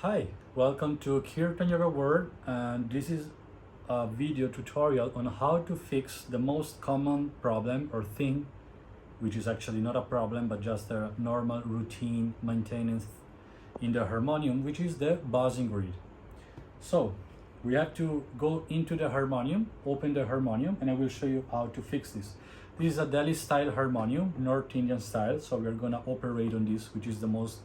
Hi, welcome to Kirtan Yoga World, and this is a video tutorial on how to fix the most common problem or thing, which is actually not a problem but just a normal routine maintenance in the harmonium, which is the buzzing reed. So we have to go into the harmonium, open the harmonium, and I will show you how to fix this. This is a Delhi style harmonium, North Indian style, so we're gonna operate on this, which is the most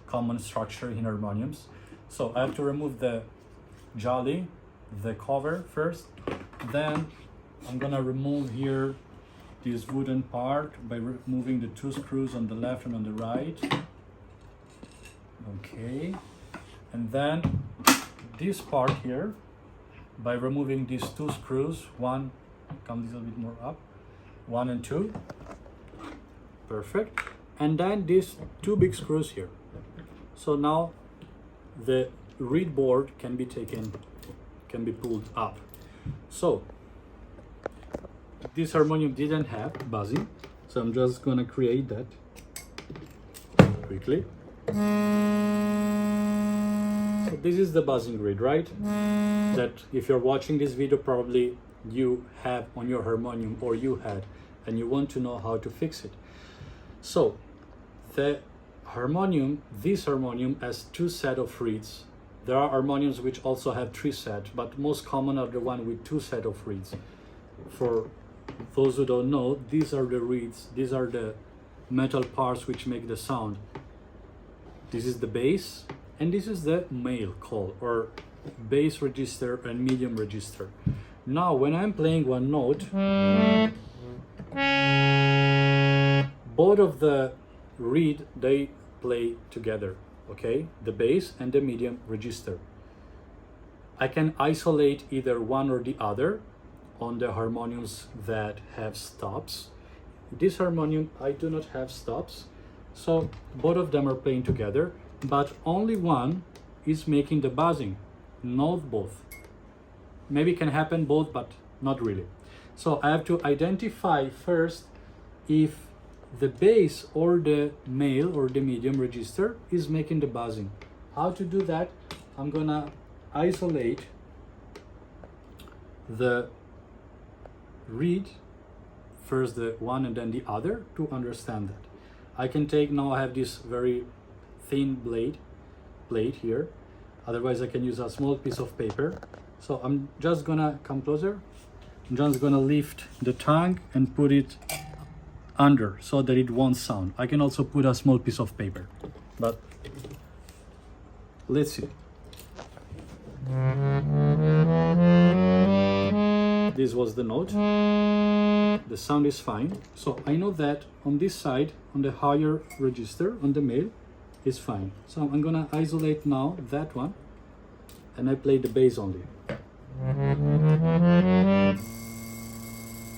common structure in harmoniums. So I have to remove the jolly, the cover first, then I'm gonna remove here this wooden part by removing the two screws on the left and on the right. Okay, and then this part here by removing these two screws, one, come a little bit more up, 1 and 2, perfect, and then these two big screws here. So now the reed board can be pulled up. So this harmonium didn't have buzzing, so I'm just gonna create that quickly. So this is the buzzing reed, right? That if you're watching this video, probably you have on your harmonium, or you had, and you want to know how to fix it. So the harmonium, this harmonium has two sets of reeds. There are harmoniums which also have 3 sets, but most common are the one with 2 sets of reeds. For those who don't know, these are the reeds, these are the metal parts which make the sound. This is the bass, and this is the male call, or bass register and medium register. Now when I'm playing one note, both of the reed, they play together, okay? The bass and the medium register. I can isolate either one or the other on the harmoniums that have stops. This harmonium, I do not have stops, so both of them are playing together, but only one is making the buzzing, not both. Maybe can happen both, but not really. So I have to identify first if the bass or the male or the medium register is making the buzzing. How to do that? I'm gonna isolate the reed, first the one and then the other, to understand that. I can take, now I have this very thin blade here, otherwise I can use a small piece of paper. So I'm just gonna come closer. I'm just gonna lift the tongue and put it under so that it won't sound. I can also put a small piece of paper, but let's see. This was the note. The sound is fine. So I know that on this side, on the higher register, on the male, is fine. So I'm gonna isolate now that one, and I play the bass only.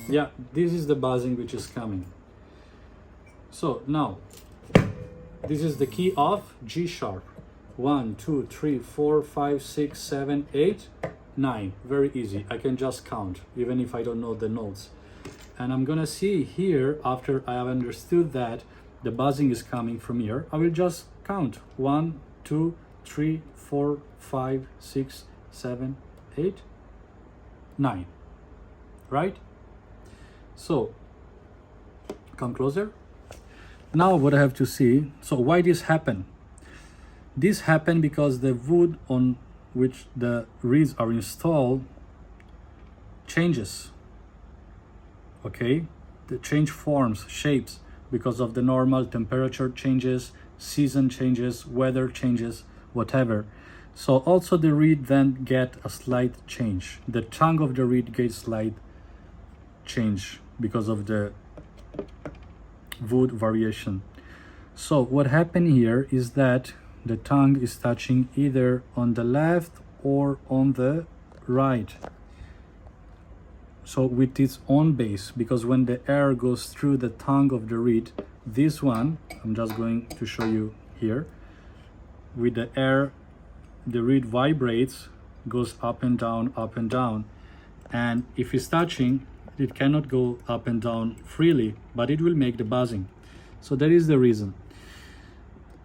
Yeah, this is the buzzing which is coming. So now, this is the key of G sharp. 1, 2, 3, 4, 5, 6, 7, 8, 9. Very easy. I can just count, even if I don't know the notes. And I'm gonna see here, after I have understood that the buzzing is coming from here, I will just count. 1, 2, 3, 4, 5, 6, 7, 8, 9. Right? So, come closer. Now what I have to see, so why this happened? This happened because the wood on which the reeds are installed changes, okay? They change forms, shapes, because of the normal temperature changes, season changes, weather changes, whatever. So also the reed then get a slight change. The tongue of the reed gets slight change because of the wood variation. So what happened here is that the tongue is touching either on the left or on the right, so with its own bass, because when the air goes through the tongue of the reed, this one, I'm just going to show you here, with the air the reed vibrates, goes up and down, and if it's touching, it cannot go up and down freely, but it will make the buzzing. So that is the reason.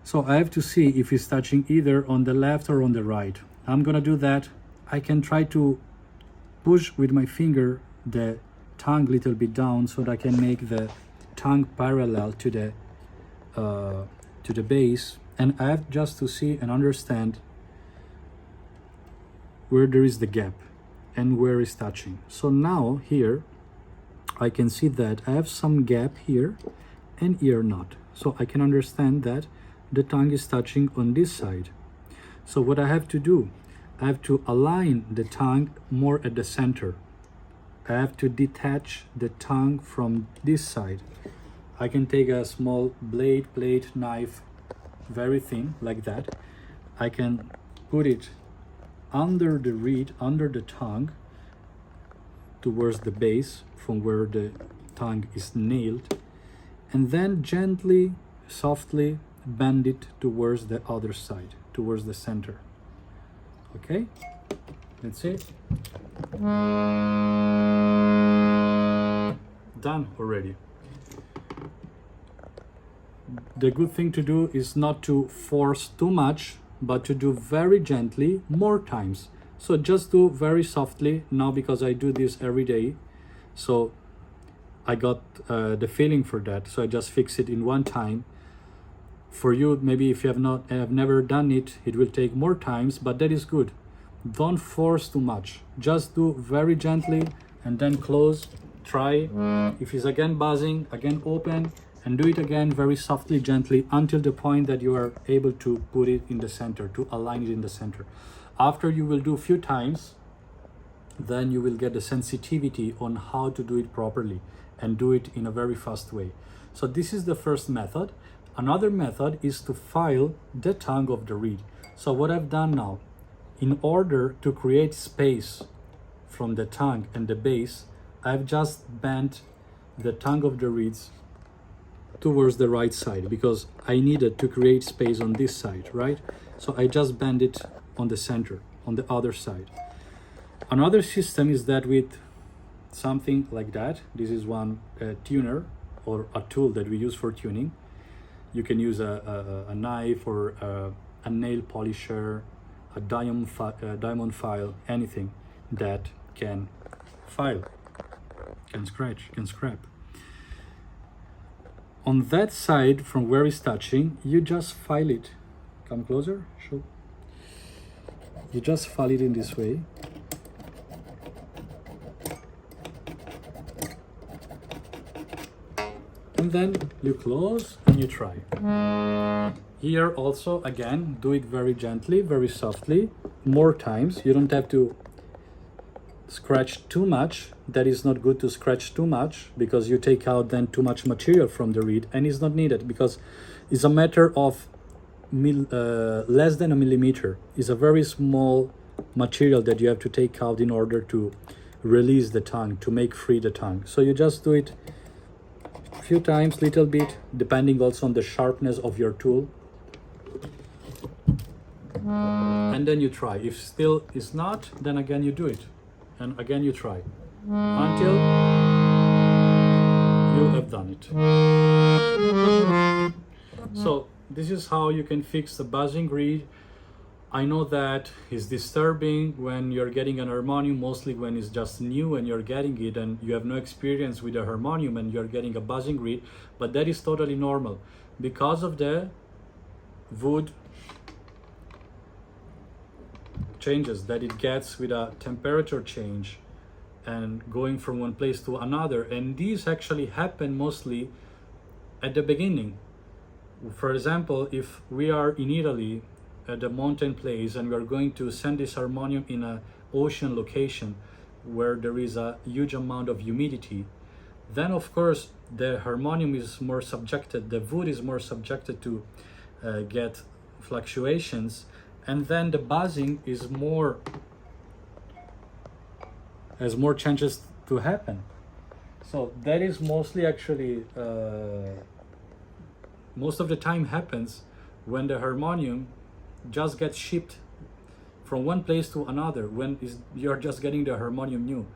So I have to see if it's touching either on the left or on the right. I'm gonna do that. I can try to push with my finger the tongue a little bit down so that I can make the tongue parallel to the base, and I have just to see and understand where there is the gap and where it's touching. So now here I can see that I have some gap here and here not. So I can understand that the tongue is touching on this side. So what I have to do, I have to align the tongue more at the center. I have to detach the tongue from this side. I can take a small blade, knife, very thin, like that. I can put it under the reed, under the tongue, towards the base, from where the tongue is nailed, and then gently, softly bend it towards the other side, towards the center. Okay, that's it. Done already. The good thing to do is not to force too much, but to do very gently more times. So just do very softly now, because I do this every day. So I got the feeling for that. So I just fix it in one time. For you, maybe if you have never done it, it will take more times, but that is good. Don't force too much. Just do very gently and then close. Try. If it's again buzzing, again open, and do it again very softly, gently, until the point that you are able to put it in the center, to align it in the center. After you will do a few times, then you will get the sensitivity on how to do it properly and do it in a very fast way. So this is the first method. Another method is to file the tongue of the reed. So what I've done now, in order to create space from the tongue and the base, I've just bent the tongue of the reeds towards the right side, because I needed to create space on this side, right? So I just bend it on the center, on the other side. Another system is that with something like that, this is one tuner or a tool that we use for tuning. You can use a knife or a nail polisher, a diamond file, anything that can file, can scratch, can scrap. On that side, from where it's touching, you just file it. Come closer, show. You just file it in this way. And then you close and you try. Here also, again, do it very gently, very softly, more times. You don't have to scratch too much. That is not good to scratch too much, because you take out then too much material from the reed, and it's not needed, because it's a matter of less than a millimeter. It's a very small material that you have to take out in order to release the tongue, to make free the tongue. So you just do it a few times, little bit, depending also on the sharpness of your tool. And then you try. If still is not, then again you do it. And again you try. Until you have done it. So this is how you can fix the buzzing reed. I know that is disturbing when you're getting an harmonium, mostly when it's just new and you're getting it and you have no experience with a harmonium and you're getting a buzzing reed, but that is totally normal because of the wood changes that it gets with a temperature change and going from one place to another. And these actually happen mostly at the beginning. For example, if we are in Italy at the mountain place and we are going to send this harmonium in an ocean location where there is a huge amount of humidity, then of course the harmonium is more subjected, the wood is more subjected to get fluctuations, and then the buzzing is more, has more chances to happen. So that is mostly actually most of the time happens when the harmonium just gets shipped from one place to another, when you're just getting the harmonium new.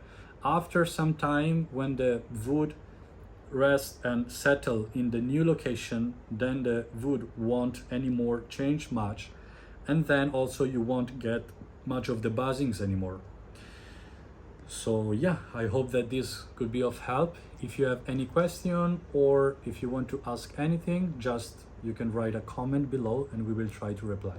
After some time, when the wood rest and settle in the new location, then the wood won't anymore change much, and then also you won't get much of the buzzings anymore. So yeah, I hope that this could be of help. If you have any question or if you want to ask anything, just you can write a comment below and we will try to reply.